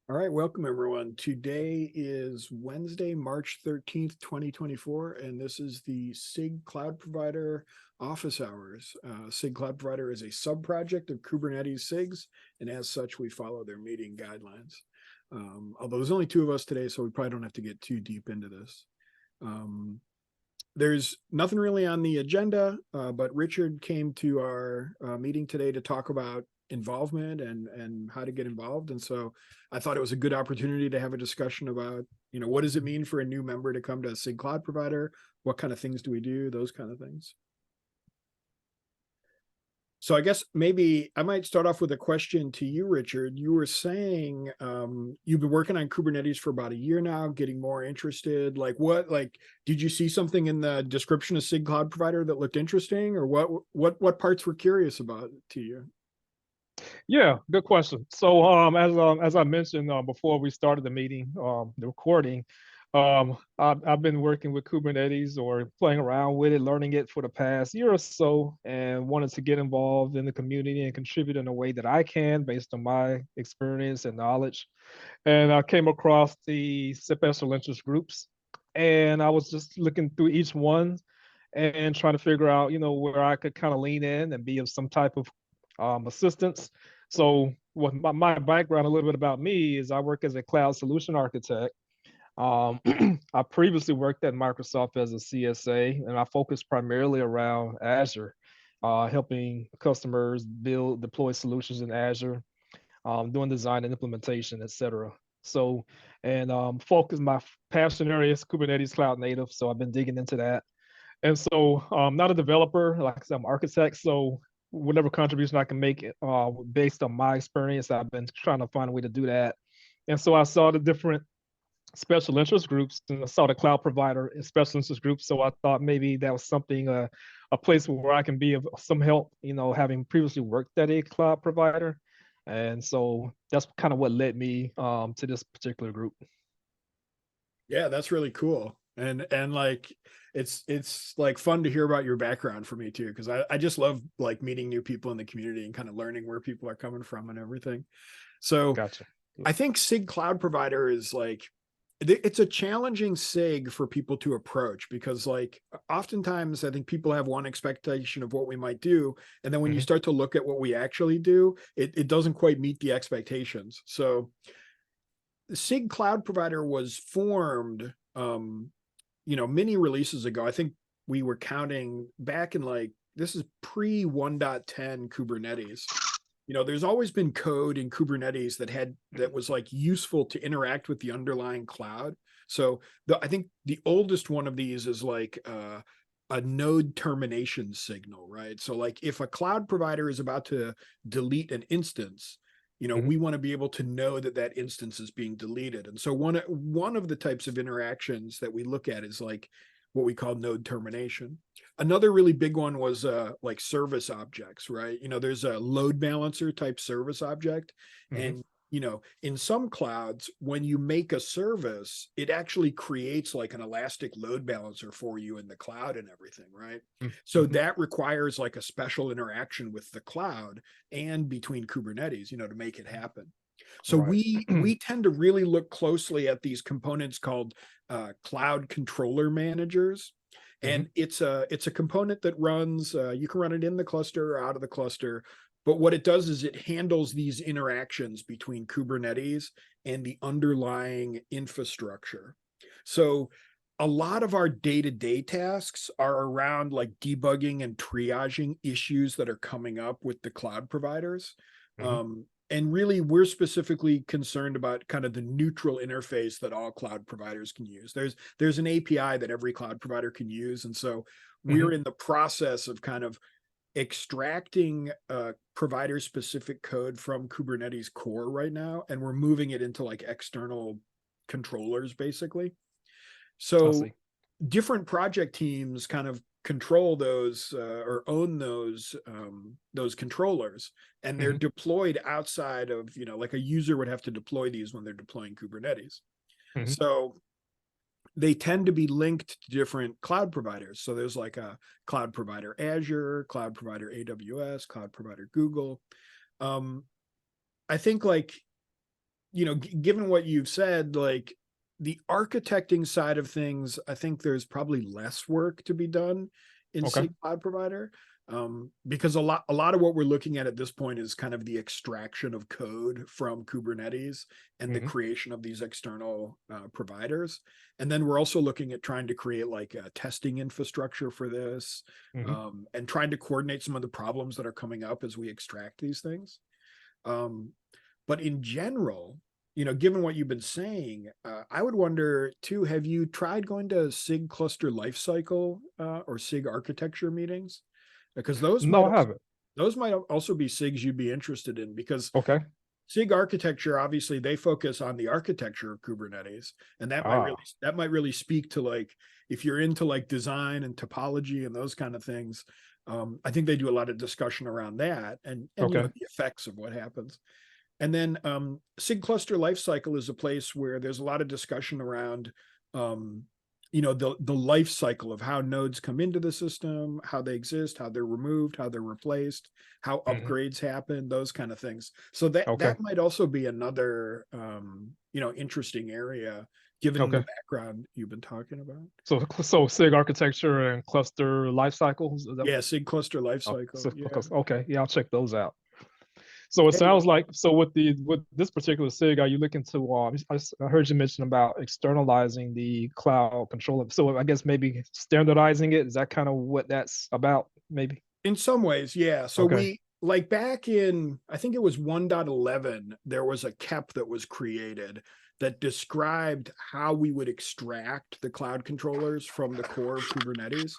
All right, welcome everyone. Today is Wednesday, March 13th, 2024, and this is the SIG Cloud Provider office hours. SIG Cloud Provider is a sub-project of Kubernetes SIGs, and as such, we follow their meeting guidelines. Although there's only two of us today, so we probably don't have to get too deep into this. There's nothing really on the agenda, but Richard came to our meeting today to talk about involvement and how to get involved. And so I thought it was a good opportunity to have a discussion about, what does it mean for a new member to come to a SIG Cloud Provider? What kind of things do we do? Those kind of things. So I guess maybe I might start off with a question to you, Richard. You were saying you've been working on Kubernetes for about a year now, getting more interested. Did you see something in the description of SIG Cloud Provider that looked interesting, or what parts were curious about to you? Yeah, good question. So, as I mentioned before we started the meeting, the recording, I've been working with Kubernetes or playing around with it, learning it for the past year or so, and wanted to get involved in the community and contribute in a way that I can based on my experience and knowledge. And I came across the special interest groups, and I was just looking through each one and trying to figure out, where I could kind of lean in and be of some type of assistance. So what my background, a little bit about me, is I work as a cloud solution architect. I previously worked at Microsoft as a CSA, and I focused primarily around Azure, helping customers build, deploy solutions in Azure, doing design and implementation, et cetera. So, and focus, my passion area is Kubernetes Cloud Native. So I've been digging into that. And so I'm not a developer, like I said, I'm an architect. So whatever contribution I can make based on my experience, I've been trying to find a way to do that. And so I saw the different special interest groups, and I saw the cloud provider and special interest groups. So I thought maybe that was something, a place where I can be of some help, having previously worked at a cloud provider. And so that's kind of what led me to this particular group. Yeah, that's really cool. And like it's like fun to hear about your background for me too, because I just love like meeting new people in the community and kind of learning where people are coming from and everything. So Gotcha. I think SIG Cloud Provider is like it's a challenging SIG for people to approach, because like oftentimes I think people have one expectation of what we might do, and then when you Hmm. start to look at what we actually do, it doesn't quite meet the expectations. So the SIG Cloud Provider was formed many releases ago. I think we were counting back in like, this is pre 1.10 Kubernetes. There's always been code in Kubernetes that was like useful to interact with the underlying cloud. So I think the oldest one of these is like a node termination signal, right? So like if a cloud provider is about to delete an instance, Hmm. we want to be able to know that that instance is being deleted. And so one of the types of interactions that we look at is like what we call node termination. Another really big one was like service objects, right? There's a load balancer type service object. Hmm. And in some clouds, when you make a service, it actually creates like an elastic load balancer for you in the cloud and everything, right? So Hmm. that requires like a special interaction with the cloud and between Kubernetes, to make it happen. So Right. we tend to really look closely at these components called cloud controller managers, Hmm. and it's a component that runs. You can run it in the cluster or out of the cluster, but what it does is it handles these interactions between Kubernetes and the underlying infrastructure. So a lot of our day-to-day tasks are around like debugging and triaging issues that are coming up with the cloud providers. Hmm. And really, we're specifically concerned about kind of the neutral interface that all cloud providers can use. There's an API that every cloud provider can use. And so we're Hmm. in the process of kind of extracting provider specific code from Kubernetes core right now, and we're moving it into like external controllers basically. I So see. different project teams kind of control those or own those controllers, and they're Hmm. deployed outside of, like a user would have to deploy these when they're deploying Kubernetes. Hmm. So they tend to be linked to different cloud providers. So there's like a cloud provider Azure, cloud provider AWS, cloud provider Google. um I think like given what you've said, like the architecting side of things, I think there's probably less work to be done in Okay. SIG Cloud Provider. Because a lot of what we're looking at this point is kind of the extraction of code from Kubernetes and the Hmm. creation of these external providers. And then we're also looking at trying to create like a testing infrastructure for this, Hmm. and trying to coordinate some of the problems that are coming up as we extract these things. Um, but in general, given what you've been saying, I would wonder too, have you tried going to SIG cluster lifecycle or SIG architecture meetings? Because No, I haven't. those might also be SIGs you'd be interested in, because Okay. SIG architecture, obviously they focus on the architecture of Kubernetes, and Ah, that might really speak to like if you're into like design and topology and those kind of things. I think they do a lot of discussion around that and okay. the effects of what happens. And then SIG cluster lifecycle is a place where there's a lot of discussion around um, the life cycle of how nodes come into the system, how they exist, how they're removed, how they're replaced, how Hmm. upgrades happen, those kind of things. So that Okay. that might also be another interesting area given the Okay. background you've been talking about. So SIG architecture and cluster life cycles. Is that, Yeah, SIG cluster oh, lifecycle. Yeah. okay. Yeah, I'll check those out. So it Hey, sounds like, so with this particular SIG, are you looking to I heard you mention about externalizing the cloud controller. So I guess maybe standardizing it. Is that kind of what that's about? Maybe. in some ways, yeah. So Okay. we like back in, I think it was 1.11, there was a KEP that was created that described how we would extract the cloud controllers from the core of Kubernetes.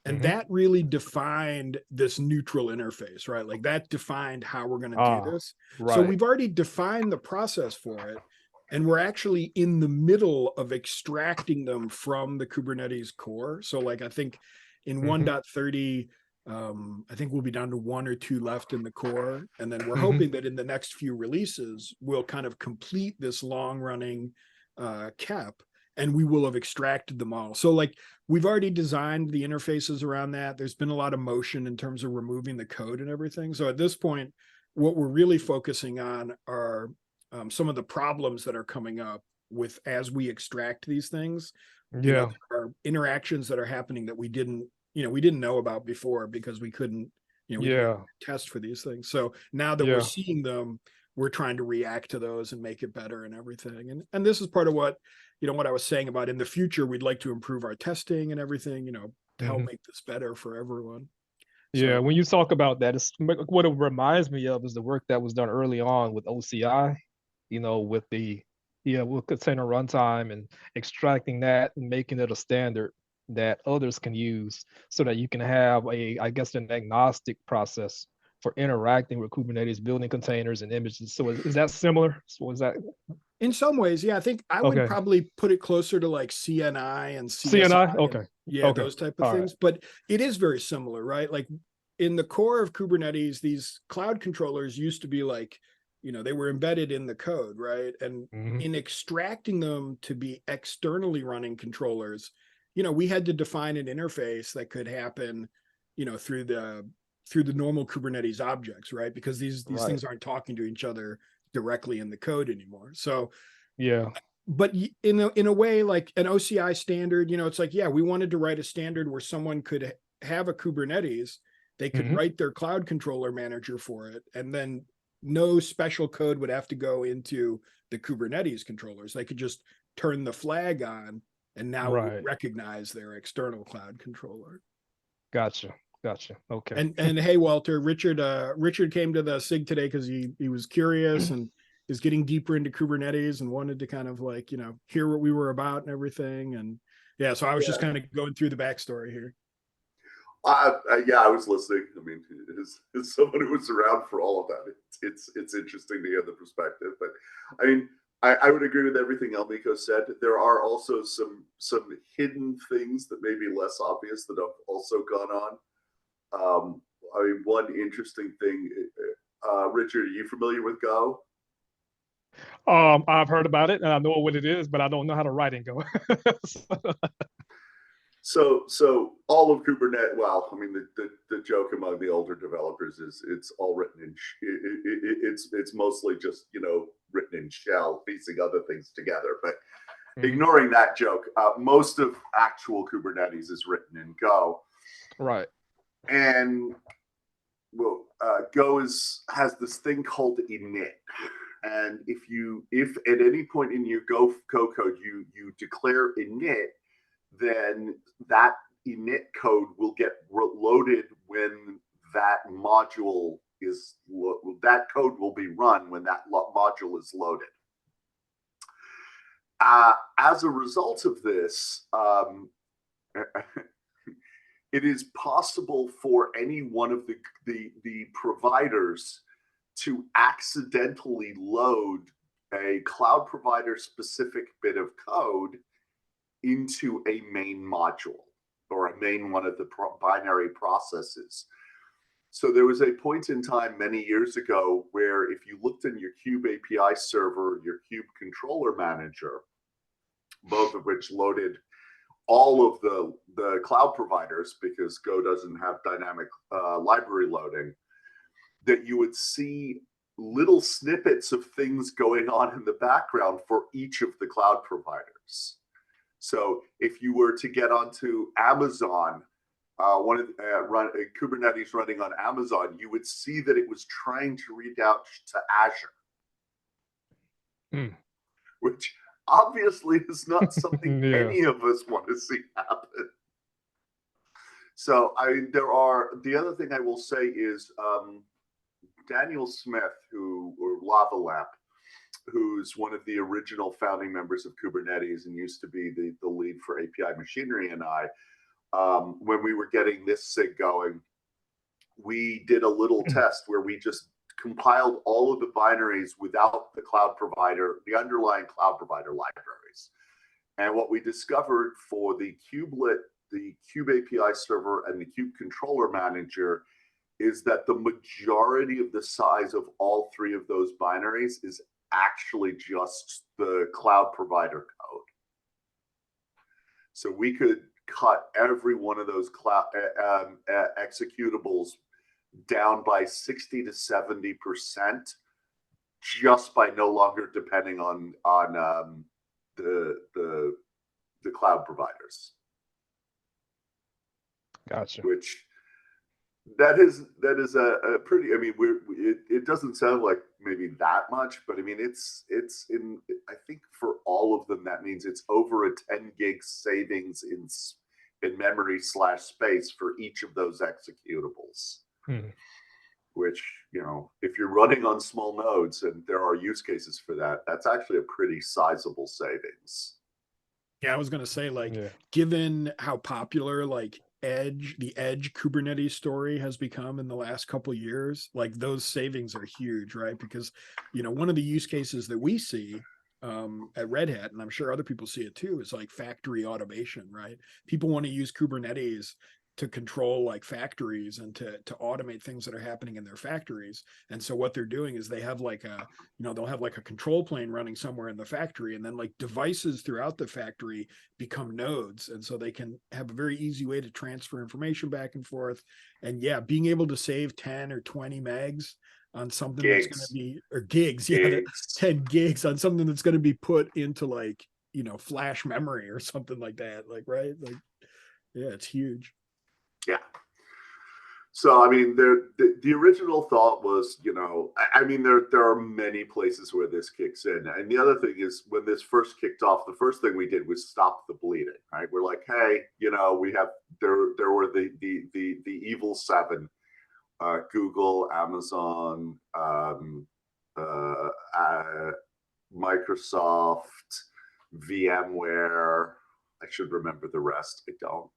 And Hmm. that really defined this neutral interface, right? Like that defined how we're going to do Ah, this. So right. we've already defined the process for it. And we're actually in the middle of extracting them from the Kubernetes core. So, like, I think in Hmm. 1.30, I think we'll be down to one or two left in the core. And then we're Hmm. hoping that in the next few releases, we'll kind of complete this long running KEP, and we will have extracted them all. So, like, we've already designed the interfaces around that. There's been a lot of motion in terms of removing the code and everything. So, at this point, what we're really focusing on are some of the problems that are coming up with as we extract these things. Yeah. There are interactions that are happening that we didn't know about before because we didn't Yeah. test for these things. So now that we're Yeah. seeing them, we're trying to react to those and make it better and everything. And this is part of what I was saying about in the future, we'd like to improve our testing and everything, to help Hmm. make this better for everyone. Yeah. So When you talk about that, it's what it reminds me of is the work that was done early on with OCI, with with container runtime and extracting that and making it a standard that others can use so that you can have I guess, an agnostic process for interacting with Kubernetes, building containers and images. So is that similar? So is that in some ways, yeah, I think I would okay? probably put it closer to like CNI and CNI? CSI and Okay. yeah, Okay. those type of All right. things. But it is very similar, right? Like in the core of Kubernetes, these cloud controllers used to be like, they were embedded in the code, right? And Hmm. in extracting them to be externally running controllers, we had to define an interface that could happen, through the normal Kubernetes objects, right? Because these Right. things aren't talking to each other directly in the code anymore. So, Yeah. but in a way, like an OCI standard, it's like, yeah, we wanted to write a standard where someone could have a Kubernetes, they could Hmm. write their cloud controller manager for it, and then no special code would have to go into the Kubernetes controllers. They could just turn the flag on, and now it would Right. recognize their external cloud controller. Gotcha. Gotcha. Okay. And hey, Walter, Richard came to the SIG today because he was curious and is getting deeper into Kubernetes and wanted to kind of like hear what we were about and everything. And yeah, so I was just Yeah, kind of going through the backstory here. yeah, I was listening. I mean, as someone who was around for all of that, it's interesting to hear the perspective. But I mean, I would agree with everything Elmico said. There are also some hidden things that may be less obvious that have also gone on. I mean, one interesting thing, Richard, are you familiar with Go? I've heard about it and I know what it is, but I don't know how to write and go. So all of Kubernetes. Well, I mean, the joke among the older developers is it's all written in. It's mostly just written written in shell, piecing other things together. But Mhm. ignoring that joke, most of actual Kubernetes is written in Go. Right. And well, Go has this thing called init. And if at any point in your Go code you declare init, then that init code will get loaded when that module is that code will be run when that module is loaded. As a result of this, it is possible for any one of the providers to accidentally load a cloud provider specific bit of code into a main module or a main one of the binary processes. So there was a point in time many years ago where if you looked in your Kube API server, your Kube controller manager, both of which loaded all of the cloud providers because Go doesn't have dynamic library loading, that you would see little snippets of things going on in the background for each of the cloud providers. So if you were to get onto Amazon, Kubernetes running on Amazon, you would see that it was trying to read out to Azure, which obviously is not something Yeah. any of us want to see happen. So the other thing I will say is Daniel Smith, or Lava Lamp, who's one of the original founding members of Kubernetes and used to be the lead for API Machinery, and I, when we were getting this SIG going, we did a little test where we just compiled all of the binaries without the cloud provider, the underlying cloud provider libraries. And what we discovered for the kubelet, the Kube API server, and the Kube controller manager is that the majority of the size of all three of those binaries is actually just the cloud provider code. So we could cut every one of those cloud executables down by 60 to 70% just by no longer depending on the cloud providers. Gotcha. Which that is a pretty. I mean, it doesn't sound like maybe that much, but I mean it's in. I think for all of them that means it's over a 10 gig savings in memory / space for each of those executables. Which, you know, if you're running on small nodes and there are use cases for that, that's actually a pretty sizable savings. Yeah, I was going to say, like, Yeah. given how popular like the Edge Kubernetes story has become in the last couple of years, like those savings are huge, right? Because, you know, one of the use cases that we see at Red Hat, and I'm sure other people see it too, is like factory automation, right? People want to use Kubernetes to control like factories and to automate things that are happening in their factories. And so what they're doing is they have like they'll have like a control plane running somewhere in the factory, and then like devices throughout the factory become nodes. And so they can have a very easy way to transfer information back and forth. And yeah, being able to save 10 or 20 megs on something that's going to be, or gigs, yeah, 10 gigs on something that's going to be put into like, you know, flash memory or something like that. Like, right. Like, yeah, it's huge. Yeah. So, I mean, the original thought was, you know, I mean, there are many places where this kicks in. And the other thing is when this first kicked off, the first thing we did was stop the bleeding, right? We're like, hey, you know, we have, there were the evil seven, Google, Amazon, Microsoft, VMware. I should remember the rest. I don't.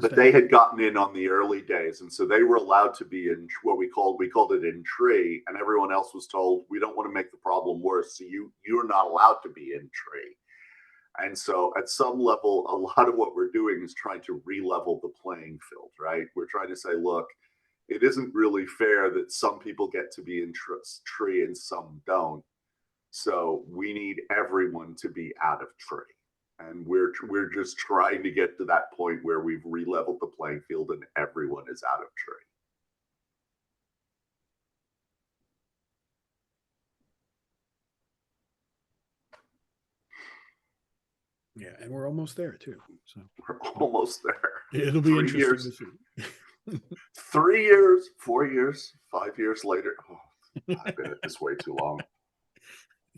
But they had gotten in on the early days, and so they were allowed to be in what we called it in tree, and everyone else was told, we don't want to make the problem worse, so you're not allowed to be in tree. And so at some level, a lot of what we're doing is trying to re-level the playing field, right? We're trying to say, look, it isn't really fair that some people get to be in tree and some don't. So we need everyone to be out of tree. And we're just trying to get to that point where we've re-leveled the playing field and everyone is out of tree. Yeah, and we're almost there too. So We're almost there. it'll be 3 interesting years, to see. 3 years, 4 years, 5 years later. Oh, I've been at this way too long.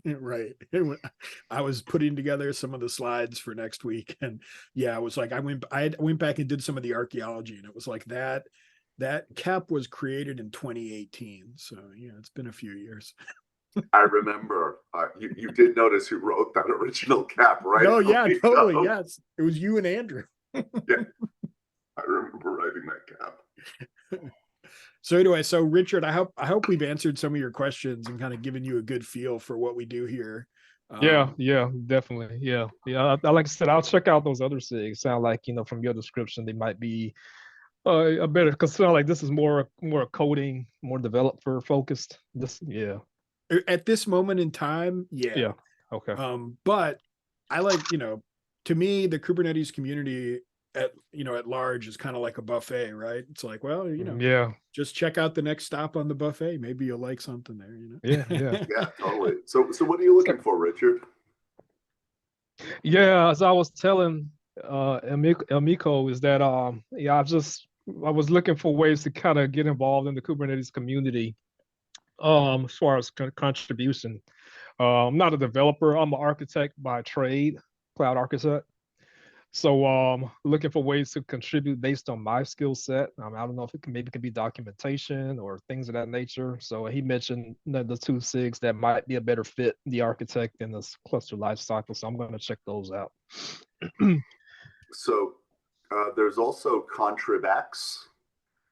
Right. I was putting together some of the slides for next week, and yeah, it was like I went back and did some of the archaeology, and it was like that cap was created in 2018. So yeah, it's been a few years. I remember you did notice who wrote that original cap, right? No, yeah, totally. Oh, Yes. It was you and Andrew. yeah, I remember writing that cap. So anyway, so Richard, I hope we've answered some of your questions and kind of given you a good feel for what we do here. Yeah, yeah, definitely. Yeah. Yeah. Like I said, I'll check out those other SIGs. Sound like, from your description, they might be a better, because sound like this is more coding, more developer focused. Yeah. At this moment in time, yeah. Yeah. Okay. But I like, to me, the Kubernetes community at large is kind of like a buffet, right? It's like, well, Yeah. just check out the next stop on the buffet. Maybe you'll like something there, Yeah. Yeah. Yeah, totally. So what are you looking for, Richard? Yeah, as I was telling Emiko, is that yeah, I was looking for ways to kind of get involved in the Kubernetes community as far as contribution. I'm not a developer, I'm an architect by trade, cloud architect. So looking for ways to contribute based on my skill set. I don't know if it could be documentation or things of that nature. So he mentioned the two SIGs that might be a better fit, the architect and the cluster lifecycle. So I'm going to check those out. So there's also ContribX,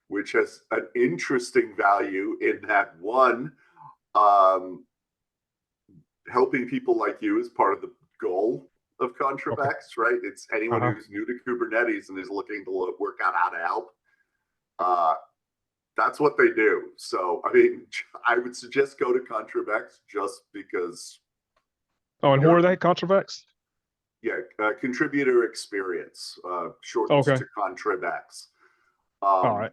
which has an interesting value in that one, helping people like you is part of the goal of ContribX, okay. Right? It's anyone who's new to Kubernetes and is looking to work out how to help. That's what they do. So, I mean, I would suggest go to ContribX just because. Oh, and who are they, ContribX? Yeah, contributor experience, shortened to ContribX. All right.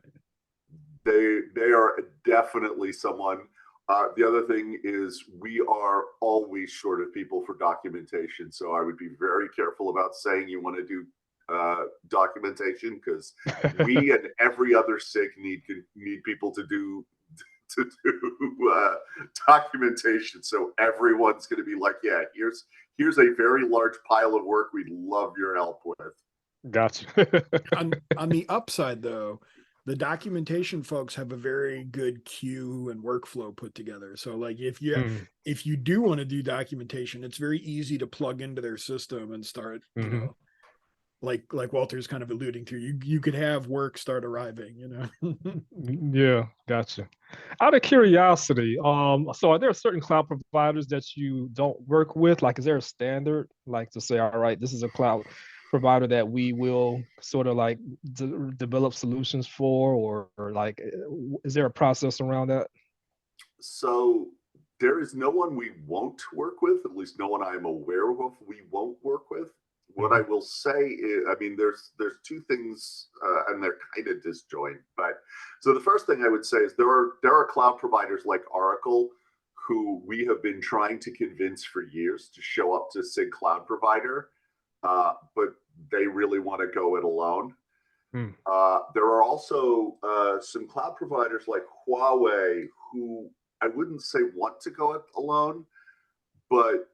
They are definitely someone. The other thing is we are always short of people for documentation. So I would be very careful about saying you want to do documentation, because we and every other SIG need people to do documentation. So everyone's going to be like, yeah, here's a very large pile of work we'd love your help with. Gotcha. on the upside, though, the documentation folks have a very good queue and workflow put together. So like if you do want to do documentation, it's very easy to plug into their system and start, like Walter's kind of alluding to, you could have work start arriving, Yeah, gotcha. Out of curiosity, so are there certain cloud providers that you don't work with? Like, is there a standard, like to say, all right, this is a cloud provider that we will sort of like develop solutions for, or like, is there a process around that? So there is no one we won't work with, at least no one I'm aware of we won't work with. What I will say is, I mean, there's two things, and they're kind of disjoint. But so the first thing I would say is there are cloud providers like Oracle who we have been trying to convince for years to show up to SIG Cloud Provider, but they really want to go it alone. There are also some cloud providers like Huawei who I wouldn't say want to go it alone, but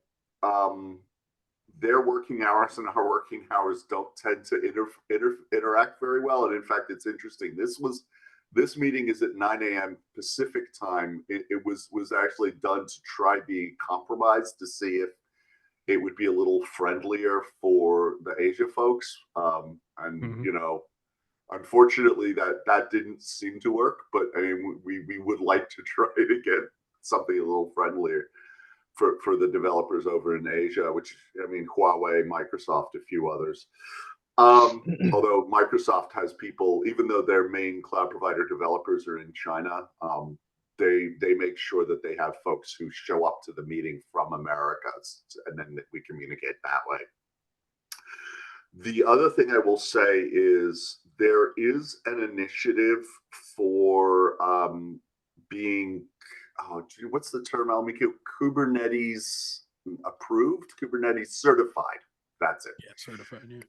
their working hours and our working hours don't tend to interact very well. And in fact, it's interesting. This meeting is at 9 a.m. Pacific time. It was actually done to try be compromised to see if it would be a little friendlier for the Asia folks. Unfortunately, that didn't seem to work. But I mean, we would like to try to get something a little friendlier for the developers over in Asia, which, I mean, Huawei, Microsoft, a few others. Although Microsoft has people, even though their main cloud provider developers are in China, they make sure that they have folks who show up to the meeting from America, and then we communicate that way. The other thing I will say is there is an initiative for being, what's the term, Almiko? Kubernetes approved, Kubernetes certified. That's it. Yeah, certified. Yeah.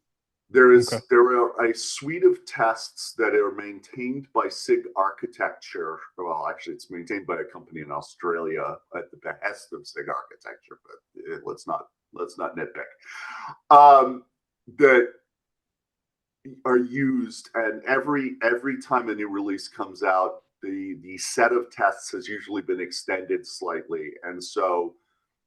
There Okay. are a suite of tests that are maintained by SIG Architecture. Well, actually, it's maintained by a company in Australia at the behest of SIG Architecture, but let's not nitpick. That are used, and every time a new release comes out, the set of tests has usually been extended slightly. And so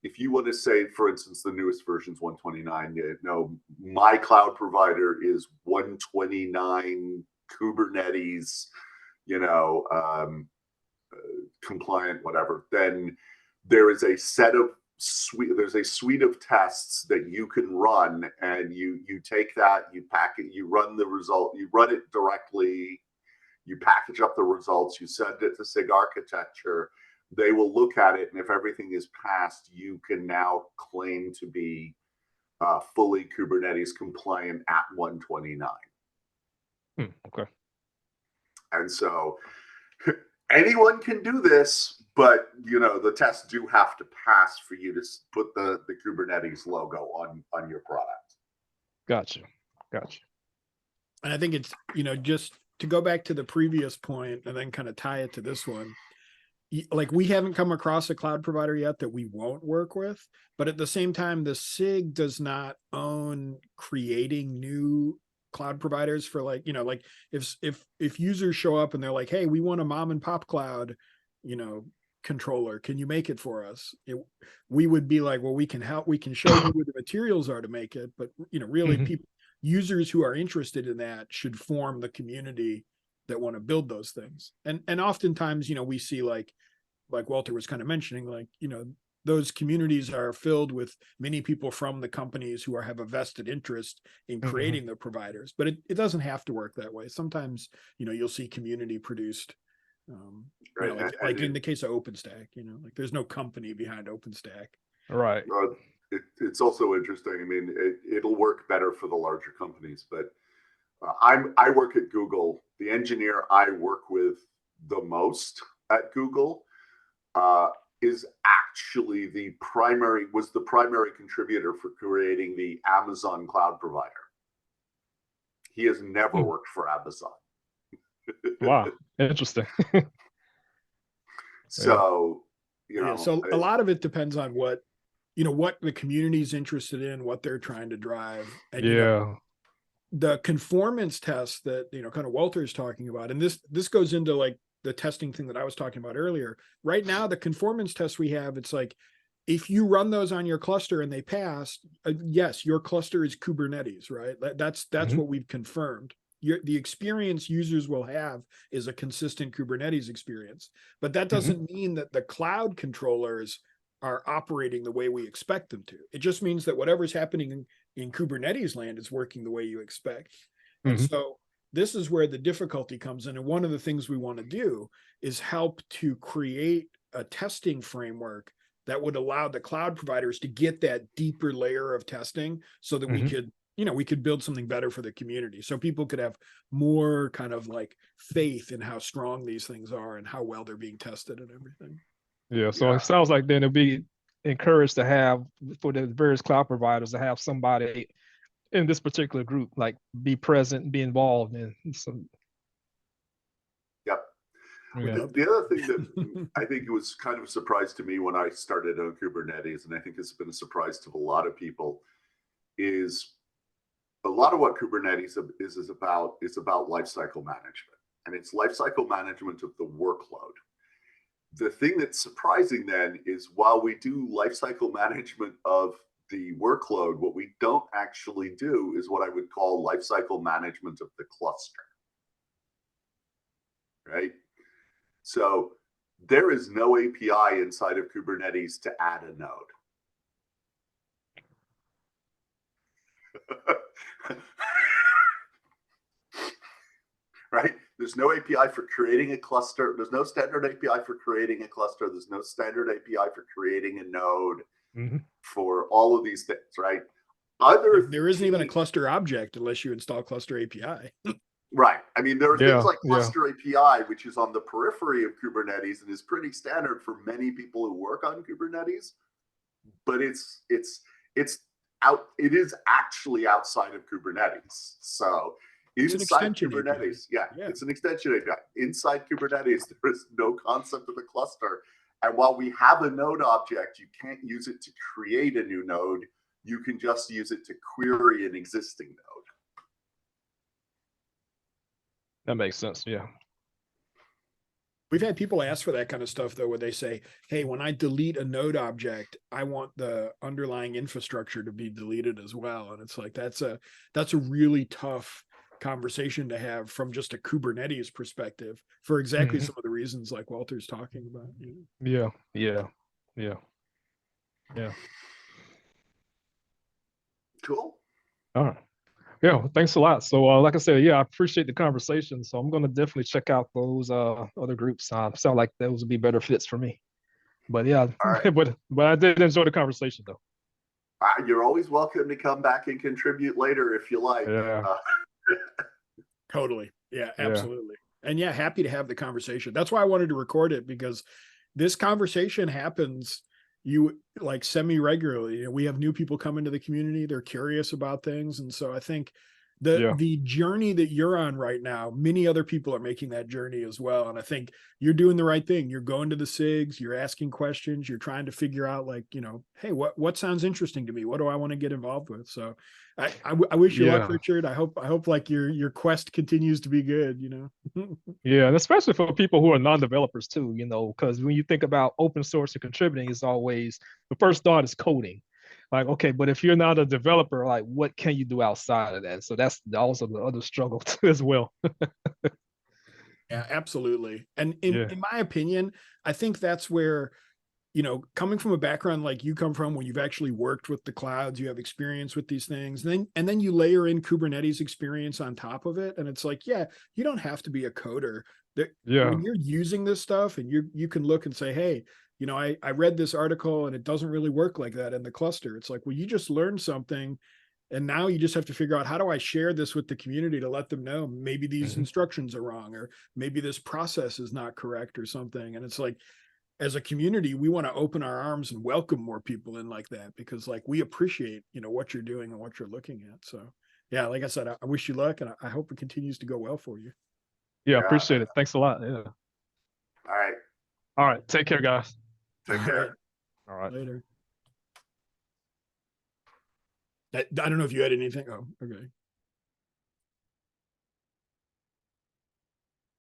if you want to say, for instance, the newest version's 129, my cloud provider is 129 Kubernetes, compliant, whatever, then there is a there's a suite of tests that you can run, and you take that, you pack it, you run the result, you run it directly, you package up the results, you send it to SIG Architecture. They will look at it, and if everything is passed, you can now claim to be fully Kubernetes compliant at 129. Okay. And so anyone can do this, but the tests do have to pass for you to put the Kubernetes logo on your product. Gotcha. And I think it's, just to go back to the previous point and then kind of tie it to this one, like we haven't come across a cloud provider yet that we won't work with, but at the same time, the SIG does not own creating new cloud providers for like if users show up and they're like, hey, we want a mom and pop cloud, controller, can you make it for us? We would be like, well, we can help, we can show you what the materials are to make it, but really people, users who are interested in that should form the community that want to build those things. And oftentimes, we see like Walter was kind of mentioning, like, those communities are filled with many people from the companies who have a vested interest in creating the providers, but it doesn't have to work that way. Sometimes, you'll see community produced, like in the case of OpenStack, like there's no company behind OpenStack. Right. It's also interesting. I mean, it'll work better for the larger companies, but I work at Google. The engineer I work with the most at Google is actually was the primary contributor for creating the Amazon cloud provider. He has never worked for Amazon. Wow, interesting. So, so a lot of it depends on what the community is interested in, what they're trying to drive. And the conformance test that kind of Walter's talking about, and this goes into like the testing thing that I was talking about earlier. Right now, the conformance tests we have, it's like if you run those on your cluster and they pass, yes, your cluster is Kubernetes, right? That's what we've confirmed. The experience users will have is a consistent Kubernetes experience, but that doesn't mean that the cloud controllers are operating the way we expect them to. It just means that whatever's happening in Kubernetes land is working the way you expect. And so this is where the difficulty comes in. And one of the things we want to do is help to create a testing framework that would allow the cloud providers to get that deeper layer of testing so that we could, we could build something better for the community. So people could have more kind of like faith in how strong these things are and how well they're being tested and everything. Yeah. So it sounds like then it'll be encouraged to have, for the various cloud providers, to have somebody in this particular group, like be present, be involved in some. Yep. Yeah. The other thing that I think was kind of a surprise to me when I started on Kubernetes, and I think it's been a surprise to a lot of people, is a lot of what Kubernetes is about lifecycle management, and it's lifecycle management of the workload. The thing that's surprising then is while we do lifecycle management of the workload, what we don't actually do is what I would call lifecycle management of the cluster, right? So there is no API inside of Kubernetes to add a node. Right? There's no API for creating a cluster. There's no standard API for creating a cluster. There's no standard API for creating a node for all of these things, right? There isn't even a cluster object unless you install cluster API. Right. I mean, there are things like cluster API, which is on the periphery of Kubernetes and is pretty standard for many people who work on Kubernetes. But it's it is actually outside of Kubernetes. So It's an inside extension API. Kubernetes, yeah, Yeah. it's an extension API. Inside Kubernetes, there is no concept of a cluster. And while we have a node object, you can't use it to create a new node. You can just use it to query an existing node. That makes sense. Yeah. We've had people ask for that kind of stuff though, where they say, hey, when I delete a node object, I want the underlying infrastructure to be deleted as well. And it's like, that's a really tough conversation to have from just a Kubernetes perspective for exactly some of the reasons like Walter's talking about. Yeah. Yeah. Yeah. Yeah. Cool. All right. Yeah, well, thanks a lot. So, like I said, yeah, I appreciate the conversation. So I'm going to definitely check out those other groups. Sound like those would be better fits for me. But yeah, Right. but I did enjoy the conversation though. You're always welcome to come back and contribute later if you like. Yeah. Totally. Yeah, Yeah. absolutely. And yeah, happy to have the conversation. That's why I wanted to record it, because this conversation happens like semi-regularly. We have new people come into the community. They're curious about things. And so I think the journey that you're on right now, many other people are making that journey as well. And I think you're doing the right thing. You're going to the SIGs, you're asking questions, you're trying to figure out like, hey, what sounds interesting to me? What do I want to get involved with? So I wish you luck, Richard. I hope like your quest continues to be good, Yeah, and especially for people who are non-developers too, because when you think about open source and contributing, it's always the first thought is coding. Like, okay, but if you're not a developer, like what can you do outside of that? So that's also the other struggle too, as well. Yeah, absolutely. And in my opinion, I think that's where, coming from a background like you come from, where you've actually worked with the clouds, you have experience with these things, and then you layer in Kubernetes experience on top of it. And it's like, yeah, you don't have to be a coder. When you're using this stuff and you can look and say, hey, I read this article and it doesn't really work like that in the cluster. It's like, well, you just learned something. And now you just have to figure out, how do I share this with the community to let them know maybe these instructions are wrong, or maybe this process is not correct or something. And it's like, as a community, we want to open our arms and welcome more people in like that, because like we appreciate, what you're doing and what you're looking at. So yeah, like I said, I wish you luck, and I hope it continues to go well for you. Yeah, appreciate it. Thanks a lot. Yeah. All right. All right. Take care, guys. Take care. All right. Later. I don't know if you had anything. Oh, okay.